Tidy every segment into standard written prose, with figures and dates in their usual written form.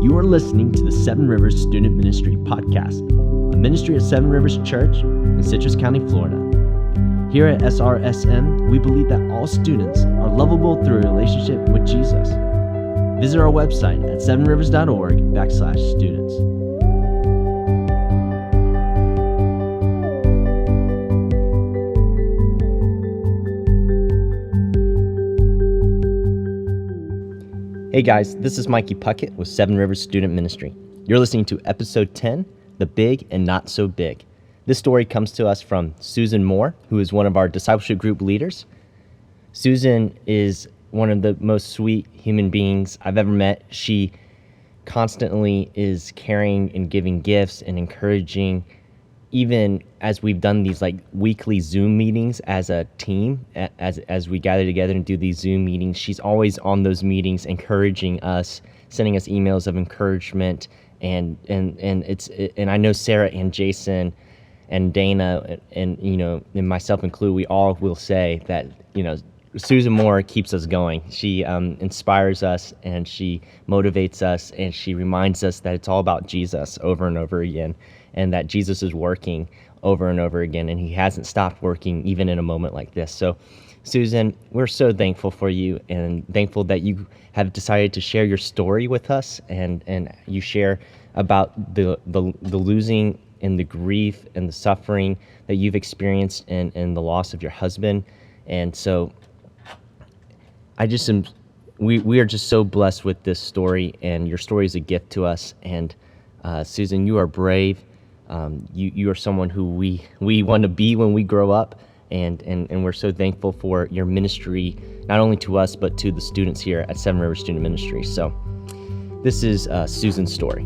You are listening to the Seven Rivers Student Ministry Podcast, a ministry at Seven Rivers Church in Citrus County, Florida. Here at SRSM, we believe that all students are lovable through a relationship with Jesus. Visit our website at sevenrivers.org/students. Hey guys, this is Mikey Puckett with Seven Rivers Student Ministry. You're listening to episode 10, The Big and Not So Big. This story comes to us from Susan Moore, who is one of our discipleship group leaders. Susan is one of the most sweet human beings I've ever met. She constantly is caring and giving gifts and encouraging, even as we've done these like weekly Zoom meetings as a team, as we gather together and do these Zoom meetings. She's always on those meetings encouraging us, sending us emails of encouragement, and I know Sarah and Jason and Dana and myself included, we all will say that Susan Moore keeps us going. She inspires us, and she motivates us, and she reminds us that it's all about Jesus over and over again, and that Jesus is working over and over again, and he hasn't stopped working even in a moment like this. So, Susan, we're so thankful for you, and thankful that you have decided to share your story with us, and you share about the losing and the grief and the suffering that you've experienced and the loss of your husband. And so we are just so blessed with this story, and your story is a gift to us. And Susan, you are brave. You are someone who we want to be when we grow up, and we're so thankful for your ministry, not only to us, but to the students here at Seven Rivers Student Ministry. So this is Susan's story.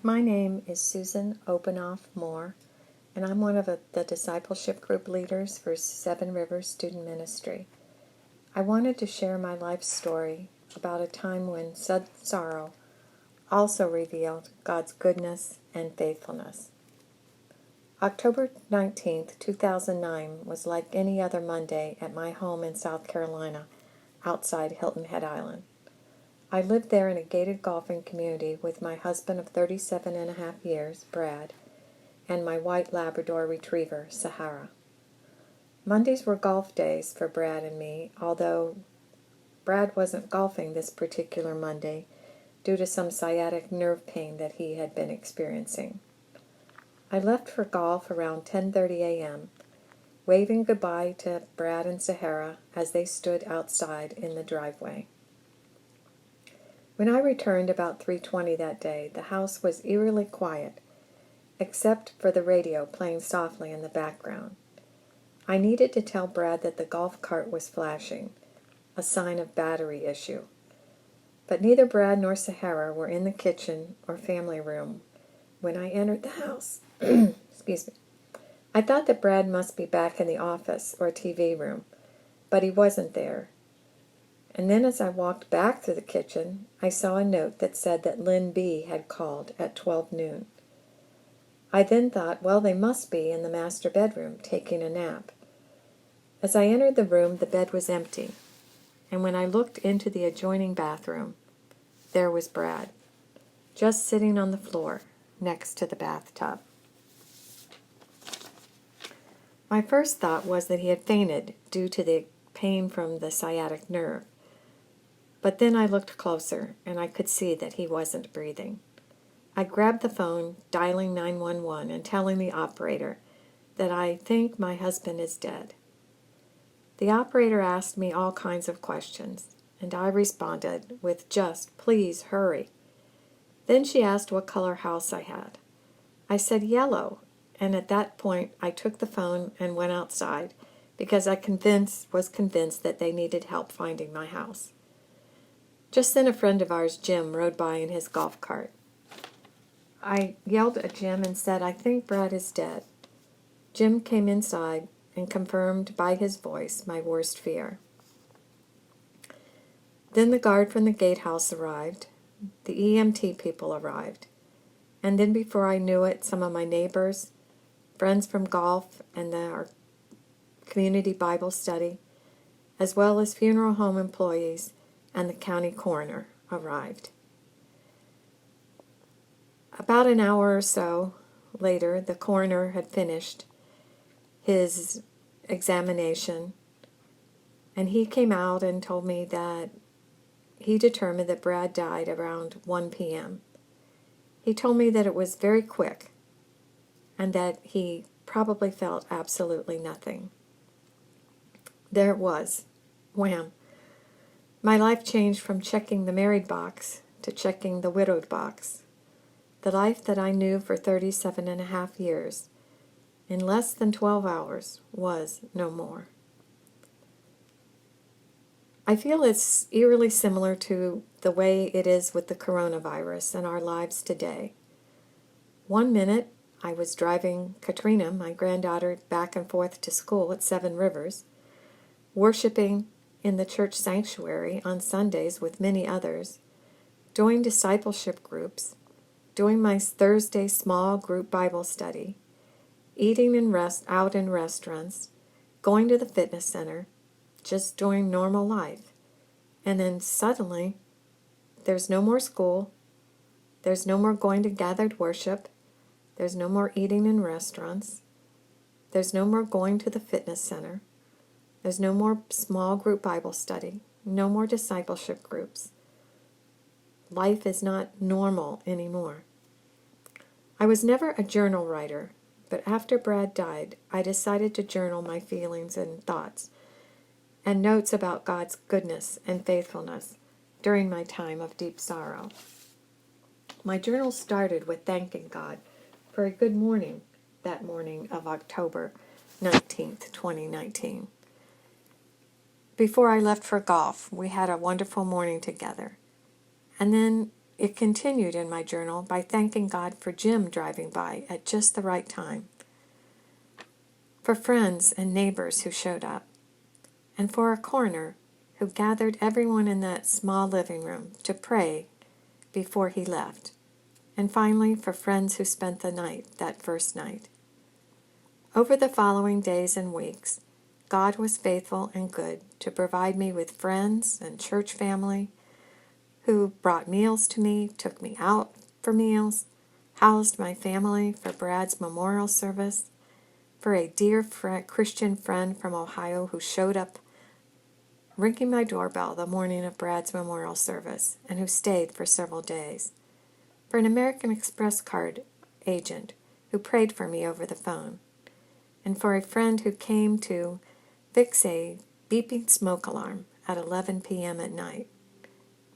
My name is Susan Openoff Moore, and I'm one of the discipleship group leaders for Seven Rivers Student Ministry. I wanted to share my life story about a time when sorrow also revealed God's goodness and faithfulness. October 19th, 2009 was like any other Monday at my home in South Carolina, outside Hilton Head Island. I lived there in a gated golfing community with my husband of 37 and a half years, Brad, and my white Labrador retriever, Sahara. Mondays were golf days for Brad and me, although Brad wasn't golfing this particular Monday due to some sciatic nerve pain that he had been experiencing. I left for golf around 10:30 a.m., waving goodbye to Brad and Sahara as they stood outside in the driveway. When I returned about 3:20 that day, the house was eerily quiet, except for the radio playing softly in the background. I needed to tell Brad that the golf cart was flashing, a sign of battery issue. But neither Brad nor Sahara were in the kitchen or family room when I entered the house. Excuse me. I thought that Brad must be back in the office or TV room, but he wasn't there. And then as I walked back through the kitchen, I saw a note that said that Lynn B. had called at 12 noon. I then thought, well, they must be in the master bedroom taking a nap. As I entered the room, the bed was empty, and when I looked into the adjoining bathroom, there was Brad, just sitting on the floor next to the bathtub. My first thought was that he had fainted due to the pain from the sciatic nerve. But then I looked closer, and I could see that he wasn't breathing. I grabbed the phone, dialing 911 and telling the operator that I think my husband is dead. The operator asked me all kinds of questions, and I responded with just, please hurry. Then she asked what color house I had. I said yellow, and at that point I took the phone and went outside because I was convinced that they needed help finding my house. Just then a friend of ours, Jim, rode by in his golf cart. I yelled at Jim and said, I think Brad is dead. Jim came inside and confirmed by his voice my worst fear. Then the guard from the gatehouse arrived. The EMT people arrived. And then before I knew it, some of my neighbors, friends from golf and our community Bible study, as well as funeral home employees and the county coroner arrived. About an hour or so later, the coroner had finished his examination, and he came out and told me that he determined that Brad died around 1 p.m. He told me that it was very quick and that he probably felt absolutely nothing. There it was. Wham. My life changed from checking the married box to checking the widowed box. The life that I knew for 37 and a half years, in less than 12 hours, was no more. I feel it's eerily similar to the way it is with the coronavirus in our lives today. 1 minute, I was driving Katrina, my granddaughter, back and forth to school at Seven Rivers, worshiping in the church sanctuary on Sundays with many others, doing discipleship groups, doing my Thursday small group Bible study, eating out in restaurants, going to the fitness center, just doing normal life. And then suddenly, there's no more school, there's no more going to gathered worship, there's no more eating in restaurants, there's no more going to the fitness center, there's no more small group Bible study, no more discipleship groups. Life is not normal anymore. I was never a journal writer, but after Brad died, I decided to journal my feelings and thoughts and notes about God's goodness and faithfulness during my time of deep sorrow. My journal started with thanking God for a good morning that morning of October 19th, 2019. Before I left for golf, we had a wonderful morning together. And then it continued in my journal by thanking God for Jim driving by at just the right time, for friends and neighbors who showed up, and for a coroner who gathered everyone in that small living room to pray before he left, and finally for friends who spent the night that first night. Over the following days and weeks, God was faithful and good to provide me with friends and church family who brought meals to me, took me out for meals, housed my family for Brad's memorial service, for a dear Christian friend from Ohio who showed up ringing my doorbell the morning of Brad's memorial service and who stayed for several days, for an American Express card agent who prayed for me over the phone, and for a friend who came to fix a beeping smoke alarm at 11 p.m. at night,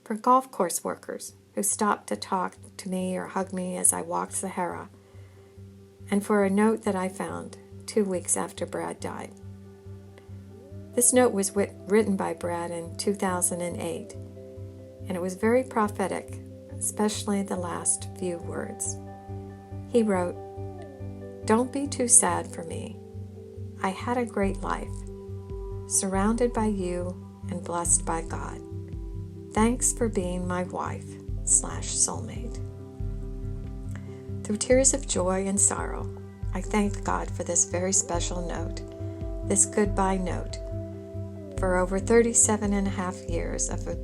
for golf course workers who stopped to talk to me or hug me as I walked Sahara, and for a note that I found 2 weeks after Brad died. This note was written by Brad in 2008, and it was very prophetic, especially the last few words. He wrote, "Don't be too sad for me. I had a great life, surrounded by you and blessed by God. Thanks for being my wife/soulmate." Through tears of joy and sorrow, I thanked God for this very special note, this goodbye note, for over 37 and a half years of a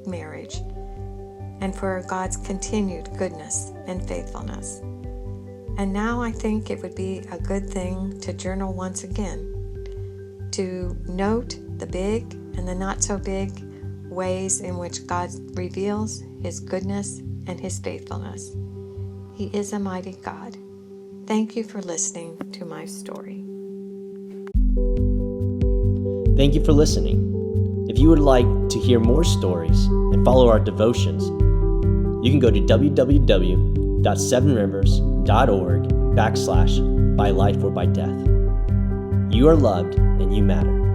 marriage, and for God's continued goodness and faithfulness. And now I think it would be a good thing to journal once again, to note the big and the not so big ways in which God reveals His goodness and His faithfulness. He is a mighty God. Thank you for listening to my story. Thank you for listening. If you would like to hear more stories and follow our devotions, you can go to www.sevenrivers.org/by life or by death. You are loved and you matter.